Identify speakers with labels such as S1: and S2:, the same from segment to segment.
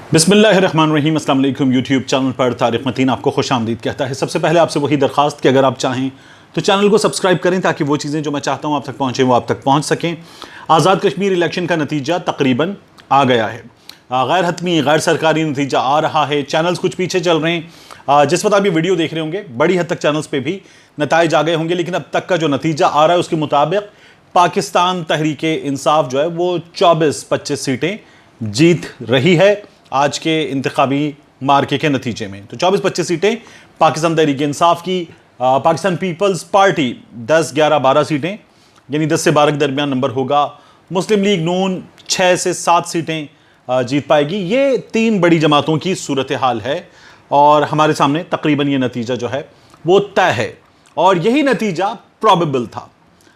S1: बिस्मिल्लाहिर्रहमानिर्रहीम। अस्सलाम वालेकुम। यूट्यूब चैनल पर तारिक मतीन आपको खुश आमदीद कहता है। सबसे पहले आपसे वही दरख्वास्त कि अगर आप चाहें तो चैनल को सब्सक्राइब करें ताकि वो चीज़ें जो मैं चाहता हूँ आप तक पहुँचें वो आप तक पहुँच सकें। आज़ाद कश्मीर इलेक्शन का नतीजा तकरीबन आ गया है। गैर हतमी गैर सरकारी नतीजा आ रहा है। चैनल्स कुछ पीछे चल रहे हैं। जिस वक्त आप ये वीडियो देख रहे होंगे बड़ी हद तक चैनल्स पर भी नताइज आ गए होंगे, लेकिन अब तक का जो नतीजा आ रहा है उसके मुताबिक पाकिस्तान तहरीक इंसाफ जो है वो 24-25 सीटें जीत रही है आज के इंतखाबी मार्के के नतीजे में। तो 24-25 सीटें पाकिस्तान तहरीक इंसाफ की। पाकिस्तान पीपल्स पार्टी 10, 11, 12 सीटें यानी 10 से 12 के दरमियान नंबर होगा। मुस्लिम लीग नून 6 से 7 सीटें जीत पाएगी। ये 3 बड़ी जमातों की सूरत हाल है और हमारे सामने तकरीबन ये नतीजा जो है वो तय है और यही नतीजा प्रोबेबल था।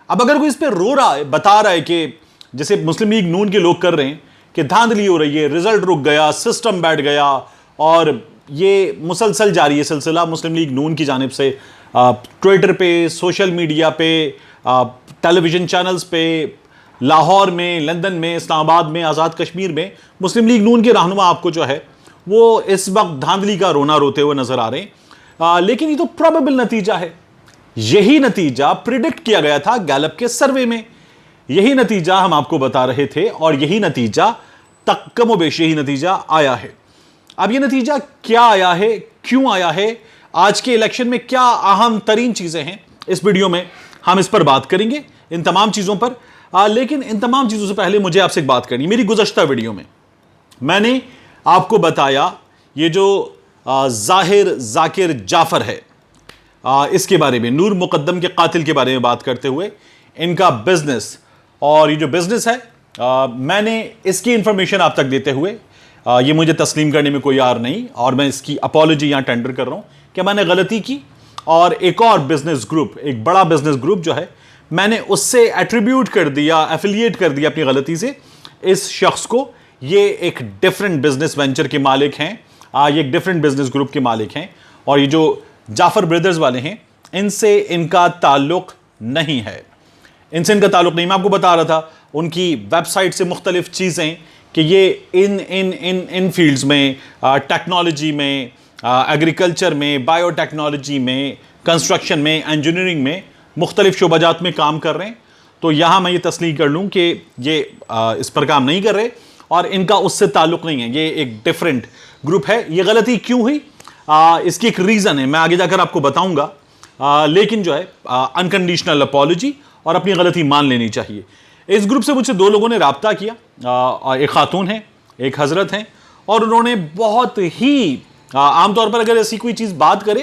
S1: अब अगर कोई इस पर रो रहा है, बता रहा है कि जैसे मुस्लिम लीग नून के लोग कर रहे हैं कि धांधली हो रही है, रिजल्ट रुक गया, सिस्टम बैठ गया और ये मुसलसल जारी है सिलसिला मुस्लिम लीग नून की जानिब से ट्विटर पे, सोशल मीडिया पे, टेलीविज़न चैनल्स पे, लाहौर में, लंदन में, इस्लामाबाद में, आज़ाद कश्मीर में मुस्लिम लीग नून के रहनुमा आपको जो है वो इस वक्त धांधली का रोना रोते हुए नजर आ रहे हैं। लेकिन ये तो प्रोबेबल नतीजा है। यही नतीजा प्रिडिक्ट किया गया था गैलप के सर्वे में। यही नतीजा हम आपको बता रहे थे और यही नतीजा कमोबेश यही नतीजा आया है। अब यह नतीजा क्या आया है, क्यों आया है, आज के इलेक्शन में क्या अहम तरीन चीजें हैं, इस वीडियो में हम इस पर बात करेंगे, इन तमाम चीजों पर। लेकिन इन तमाम चीजों से पहले मुझे आपसे एक बात करनी। मेरी गुज़श्ता वीडियो में मैंने आपको बताया ये जो जाहिर जाकिर जाफर है इसके बारे में, नूर मुकद्दम के कातिल के बारे में बात करते हुए इनका बिजनेस और ये जो बिजनेस है मैंने इसकी इंफॉर्मेशन आप तक देते हुए ये मुझे तस्लीम करने में कोई यार नहीं और मैं इसकी अपॉलॉजी यहां टेंडर कर रहा हूं कि मैंने गलती की और एक और बिजनेस ग्रुप, एक बड़ा बिजनेस ग्रुप जो है मैंने उससे एट्रीब्यूट कर दिया, एफिलिएट कर दिया अपनी गलती से इस शख्स को। ये एक डिफरेंट बिजनेस वेंचर के मालिक हैं, ये एक डिफरेंट बिजनेस ग्रुप के मालिक हैं और ये जो जाफर ब्रदर्स वाले हैं इनसे इनका ताल्लुक नहीं है, इनसे इनका ताल्लुक नहीं। मैं आपको बता रहा था उनकी वेबसाइट से मुख्तलिफ चीज़ें कि ये इन इन इन इन फील्ड्स में, टेक्नोलॉजी में, एग्रीकल्चर में, बायोटेक्नोलॉजी में, कंस्ट्रक्शन में, इंजीनियरिंग में, मुख्तलिफ शोबाजात में काम कर रहे हैं। तो यहाँ मैं ये तस्लीम कर लूँ कि ये इस पर काम नहीं कर रहे और इनका उससे ताल्लुक नहीं है, ये एक डिफरेंट ग्रुप है। ये गलती क्यों हुई इसकी एक रीज़न है, मैं आगे जाकर आपको बताऊँगा। लेकिन जो है अनकंडीशनल अपॉलॉजी और अपनी गलती मान लेनी चाहिए। इस ग्रुप से मुझसे 2 लोगों ने राब्ता किया, एक खातून है, एक हजरत हैं और उन्होंने बहुत ही आमतौर पर अगर ऐसी कोई चीज़ बात करे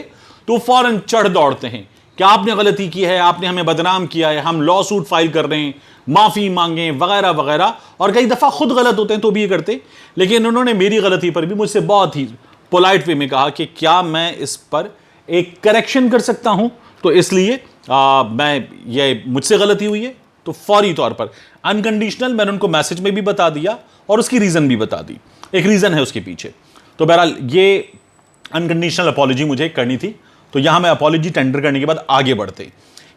S1: तो फौरन चढ़ दौड़ते हैं कि आपने गलती की है, आपने हमें बदनाम किया है, हम लॉ सूट फाइल कर रहे हैं, माफ़ी मांगें वगैरह वगैरह। और कई दफ़ा खुद गलत होते हैं तो भी ये करते, लेकिन उन्होंने मेरी गलती पर भी मुझसे बहुत ही पोलाइट वे में कहा कि क्या मैं इस पर एक करेक्शन कर सकता हूँ, तो इसलिए मैं ये मुझसे गलती हुई है तो फौरी तौर पर अनकंडीशनल मैंने उनको मैसेज में भी बता दिया और उसकी रीज़न भी बता दी। एक रीज़न है उसके पीछे। तो बहरहाल ये अनकंडीशनल अपॉलॉजी मुझे करनी थी, तो यहां मैं अपॉलॉजी टेंडर करने के बाद आगे बढ़ते।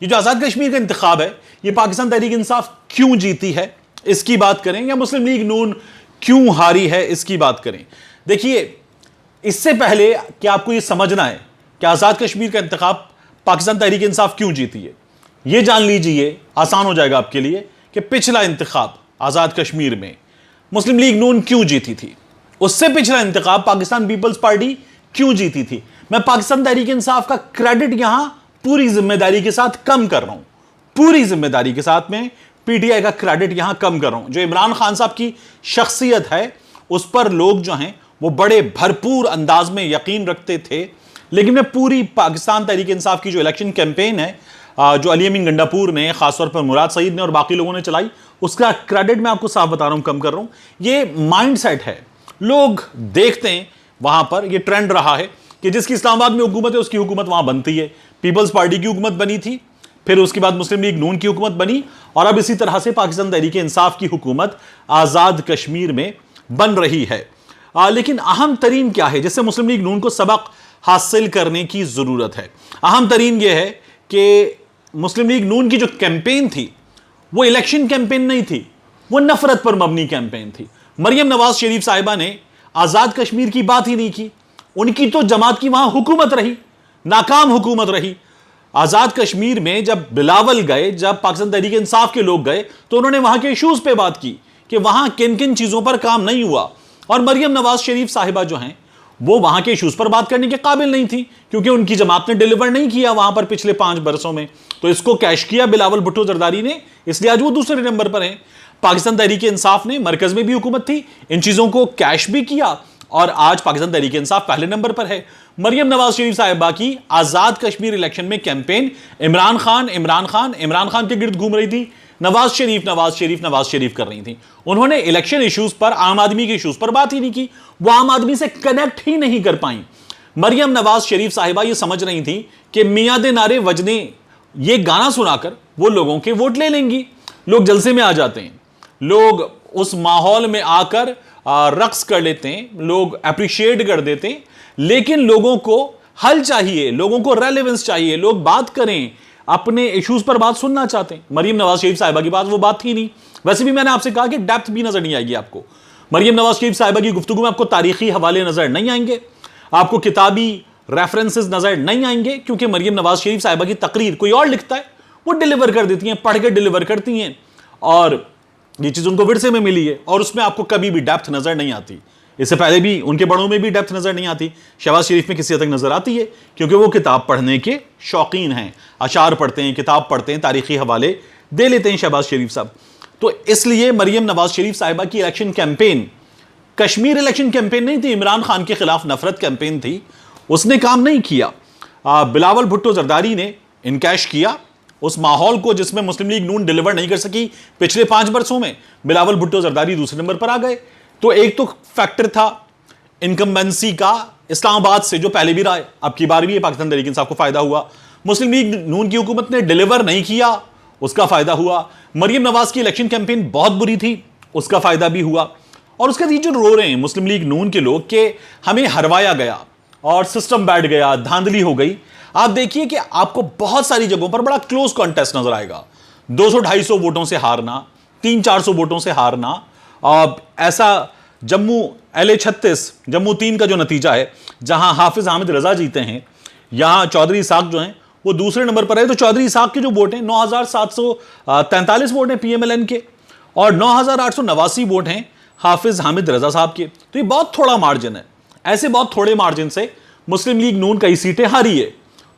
S1: ये जो आज़ाद कश्मीर का इंतखाब है ये पाकिस्तान तहरीक इंसाफ क्यों जीती है इसकी बात करें या मुस्लिम लीग नून क्यों हारी है इसकी बात करें। देखिए, इससे पहले कि आपको ये समझना है कि आज़ाद कश्मीर का इंतखाब पाकिस्तान तहरीक इंसाफ क्यों जीती है, ये जान लीजिए, आसान हो जाएगा आपके लिए कि पिछला इंतखाब आज़ाद कश्मीर में मुस्लिम लीग नून क्यों जीती थी, उससे पिछला इंतखाब पाकिस्तान पीपल्स पार्टी क्यों जीती थी। मैं पाकिस्तान तहरीक इंसाफ का क्रेडिट यहां पूरी जिम्मेदारी के साथ कम कर रहा हूं, पूरी जिम्मेदारी के साथ में पीटीआई का क्रेडिट यहां कम कर रहा हूं। जो इमरान खान साहब की शख्सियत है उस पर लोग जो हैं वो बड़े भरपूर अंदाज में यकीन रखते थे, लेकिन मैं पूरी पाकिस्तान तहरीक इंसाफ की जो इलेक्शन कैंपेन है जो अली अमीन गंडापुर ने, खासतौर पर मुराद सईद ने और बाकी लोगों ने चलाई, उसका क्रेडिट मैं आपको साफ बता रहा हूं, कम कर रहा हूं। ये माइंडसेट है, लोग देखते हैं वहां पर ये ट्रेंड रहा है कि जिसकी इस्लामाबाद में हुकूमत है उसकी हुकूमत वहां बनती है। पीपल्स पार्टी की हुकूमत बनी थी, फिर उसके बाद मुस्लिम लीग नून की हुकूमत बनी और अब इसी तरह से पाकिस्तान तहरीक इंसाफ की हुकूमत आज़ाद कश्मीर में बन रही है। लेकिन अहम तरीन क्या है जिससे मुस्लिम लीग नून को सबक हासिल करने की ज़रूरत है? अहम तरीन यह है कि मुस्लिम लीग नून की जो कैंपेन थी वो इलेक्शन कैंपेन नहीं थी, वो नफरत पर मबनी कैंपेन थी। मरियम नवाज शरीफ साहिबा ने आजाद कश्मीर की बात ही नहीं की। उनकी तो जमात की वहां हुकूमत रही, नाकाम हुकूमत रही। आजाद कश्मीर में जब बिलावल गए, जब पाकिस्तान तहरीक इंसाफ के लोग गए, तो उन्होंने वहां के इश्यूज पे बात की कि वहां किन किन चीजों पर काम नहीं हुआ। और मरियम नवाज शरीफ साहिबा जो हैं वो वहां के इश्यूज पर बात करने के काबिल नहीं थी, क्योंकि उनकी जमात ने डिलीवर नहीं किया वहां पर पिछले 5 बरसों में। तो इसको कैश किया बिलावल भुट्टो जरदारी ने, इसलिए आज वो दूसरे नंबर पर हैं। पाकिस्तान तहरीक इंसाफ ने, मरकज में भी हुकूमत थी, इन चीजों को कैश भी किया और आज पाकिस्तान तहरीक इंसाफ पहले नंबर पर है। मरियम नवाज शरीफ साहिबा की आजाद कश्मीर इलेक्शन में कैंपेन इमरान खान के गिर्द घूम रही थी, नवाज शरीफ कर रही थी। उन्होंने इलेक्शन इश्यूज पर, आम आदमी के इश्यूज पर बात ही नहीं की, वो आम आदमी से कनेक्ट ही नहीं कर पाई। मरियम नवाज शरीफ साहिबा ये समझ रही थी कि मियां दे नारे वजने, ये गाना सुनाकर वो लोगों के वोट ले लेंगी। लोग जलसे में आ जाते हैं, लोग उस माहौल में आकर रक्स कर लेते हैं, लोग अप्रिशिएट कर देते हैं, लेकिन लोगों को हल चाहिए, लोगों को रेलेवेंस चाहिए, लोग बात करें, अपने इश्यूज पर बात सुनना चाहते हैं। मरियम नवाज शरीफ साहिबा की बात वो बात थी नहीं। वैसे भी मैंने आपसे कहा कि डेप्थ भी नजर नहीं आएगी आपको। मरियम नवाज शरीफ साहिबा की गुफ्तगू में आपको तारीखी हवाले नजर नहीं आएंगे, आपको किताबी रेफरेंसेस नजर नहीं आएंगे, क्योंकि मरियम नवाज शरीफ साहिबा की तकरीर कोई और लिखता है, वो डिलीवर कर देती हैं, पढ़ के डिलीवर करती हैं, और ये चीज उनको विरसे में मिली है और उसमें आपको कभी भी डेप्थ नजर नहीं आती। इससे पहले भी उनके बड़ों में भी डेप्थ नजर नहीं आती। शहबाज शरीफ में किसी हद तक नजर आती है, क्योंकि वो किताब पढ़ने के शौकीन हैं, अशार पढ़ते हैं, किताब पढ़ते हैं, तारीखी हवाले दे लेते हैं शहबाज शरीफ साहब। तो इसलिए मरियम नवाज शरीफ साहिबा की election campaign Kashmir election campaign नहीं थी, इमरान खान के खिलाफ नफरत कैंपेन थी, उसने काम नहीं किया। बिलावल भुट्टो जरदारी ने इनकैश किया उस माहौल को जिसमें मुस्लिम लीग नून डिलीवर नहीं कर सकी पिछले 5 बरसों में। बिलावल भुट्टो जरदारी दूसरे नंबर पर आ गए। तो एक तो फैक्टर था इनकम्बेंसी का इस्लामाबाद से, जो पहले भी रहा है, अब की बार भी पाकिस्तान तहरीक इंसाफ को फायदा हुआ। मुस्लिम लीग नून की हुकूमत ने डिलीवर नहीं किया, उसका फायदा हुआ। मरियम नवाज की इलेक्शन कैंपेन बहुत बुरी थी, उसका फायदा भी हुआ। और उसके बाद जो रो रहे हैं मुस्लिम लीग नून के लोग कि हमें हरवाया गया और सिस्टम बैठ गया, धांधली हो गई, आप देखिए कि आपको बहुत सारी जगहों पर बड़ा क्लोज कॉन्टेस्ट नजर आएगा। 200-250 वोटों से हारना, 300-400 वोटों से हारना। ऐसा जम्मू LA-36 जम्मू 3 का जो नतीजा है, जहां हाफिज हामिद रजा जीते हैं, यहां चौधरी इसाक जो हैं वो दूसरे नंबर पर है। तो चौधरी इसाक के जो वोट हैं 9,743 वोट हैं PMLN के, और 9,889 वोट हैं हाफिज हामिद रजा साहब के। तो ये बहुत थोड़ा मार्जिन है। ऐसे बहुत थोड़े मार्जिन से मुस्लिम लीग नून कई सीटें हारी है,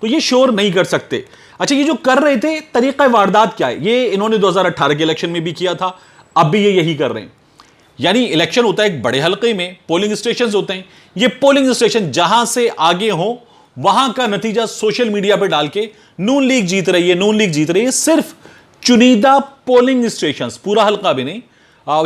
S1: तो ये शोर नहीं कर सकते। अच्छा, ये जो कर रहे थे तरीका वारदात क्या है, ये इन्होंने 2018 के इलेक्शन में भी किया था, अब भी ये यही कर रहे हैं। यानी इलेक्शन होता है एक बड़े हल्के में, पोलिंग स्टेशन होते हैं, ये पोलिंग स्टेशन जहां से आगे हो वहां का नतीजा सोशल मीडिया पर डाल के नून लीग जीत रही है, नून लीग जीत रही है। सिर्फ चुनिंदा पोलिंग स्टेशन, पूरा हल्का भी नहीं,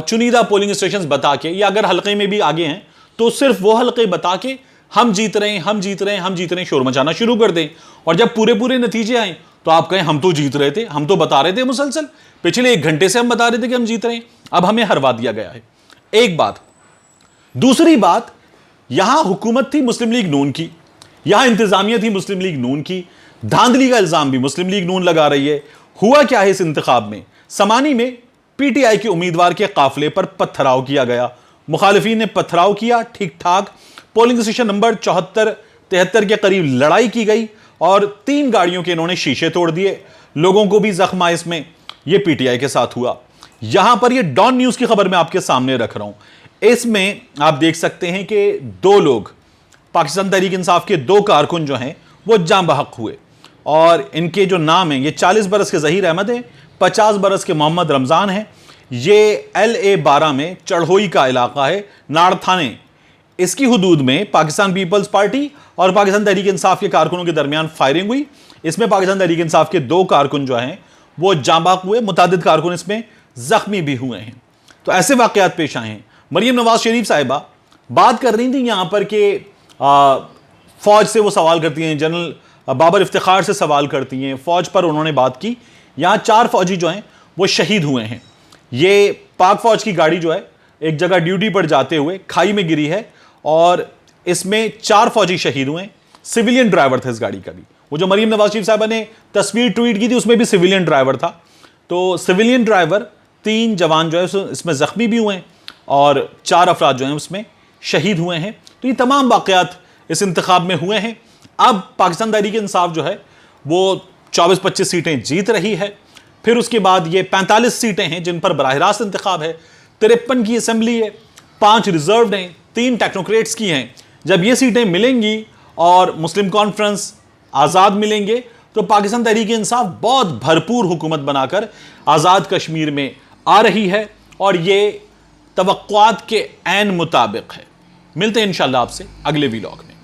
S1: चुनिंदा पोलिंग स्टेशन बता के, या अगर हल्के में भी आगे हैं तो सिर्फ वो हल्के बता के हम जीत रहे हैं, हम जीत रहे हैं, हम जीत रहे हैं, शोर मचाना शुरू कर दें। और जब पूरे पूरे नतीजे आए तो आप कहें हम तो जीत रहे थे, हम तो बता रहे थे मुसलसल, पिछले 1 घंटे से हम बता रहे थे कि हम जीत रहे हैं, अब हमें हरवा दिया गया है। एक बात। दूसरी बात, यहां हुकूमत थी मुस्लिम लीग नून की, यहां इंतजामिया थी मुस्लिम लीग नून की, धांधली का इल्जाम भी मुस्लिम लीग नून लगा रही है। हुआ क्या है इस इंतखाब में, समानी में PTI के उम्मीदवार के काफिले पर पत्थराव किया गया, मुखालिफिन ने पत्थराव किया, ठीक ठाक। पोलिंग स्टेशन नंबर 74-73 के करीब लड़ाई की गई और 3 गाड़ियों के इन्होंने शीशे तोड़ दिए, लोगों को भी जख्म आया इसमें। यह PTI के साथ हुआ। यहां पर यह डॉन न्यूज की खबर मैं आपके सामने रख रहा हूं। इसमें आप देख सकते हैं कि 2 लोग, पाकिस्तान तहरीक इंसाफ के 2 कारकुन जो हैं वो जाँ बहक हुए, और इनके जो नाम हैं, ये 40 बरस के ज़हीर अहमद हैं, 50 बरस के मोहम्मद रमज़ान हैं। ये LA-12 में चढ़ोई का इलाका है, नाड़ थाने, इसकी हुदूद में पाकिस्तान पीपल्स पार्टी और पाकिस्तान तहरीक इंसाफ के कारकुनों के दरमियान फायरिंग हुई। इसमें पाकिस्तान तहरीक इंसाफ के 2 कारकुन जो हैं वो जाँ बहक हुए, मुतादिद कारकुन इसमें जख्मी भी हुए हैं। तो ऐसे वाकयात पेश आए हैं। मरियम नवाज शरीफ साहिबा बात कर रही थी यहाँ पर कि फौज से वो सवाल करती हैं, जनरल बाबर इफ्तिखार से सवाल करती हैं, फौज पर उन्होंने बात की। यहाँ 4 फौजी जो हैं वो शहीद हुए हैं। ये पाक फौज की गाड़ी जो है एक जगह ड्यूटी पर जाते हुए खाई में गिरी है, और इसमें 4 फौजी शहीद हुए। सिविलियन ड्राइवर था इस गाड़ी का भी। वो जो मरियम नवाज शरीफ साहिबा ने तस्वीर ट्वीट की थी उसमें भी सिविलियन ड्राइवर था। तो सिविलियन ड्राइवर, 3 जवान जो है इसमें जख्मी भी हुए हैं और 4 अफराद जो हैं उसमें शहीद हुए हैं। तो ये तमाम वाक़यात इस इंतखाब में हुए हैं। अब पाकिस्तान तहरीक इंसाफ जो है वो 24-25 सीटें जीत रही है। फिर उसके बाद ये 45 सीटें हैं जिन पर बराह रास्त इंतखाब है। 53 की असेंबली है, 5 रिजर्व्ड हैं, 3 टेक्नोक्रेट्स की हैं। जब ये सीटें मिलेंगी और मुस्लिम कॉन्फ्रेंस आज़ाद मिलेंगे तो पाकिस्तान तहरीक इंसाफ बहुत भरपूर हुकूमत बनाकर आज़ाद कश्मीर में आ रही है और ये तवक्कुआत के ऐन मुताबिक है। मिलते हैं इंशाअल्लाह आपसे अगले वीलॉग में।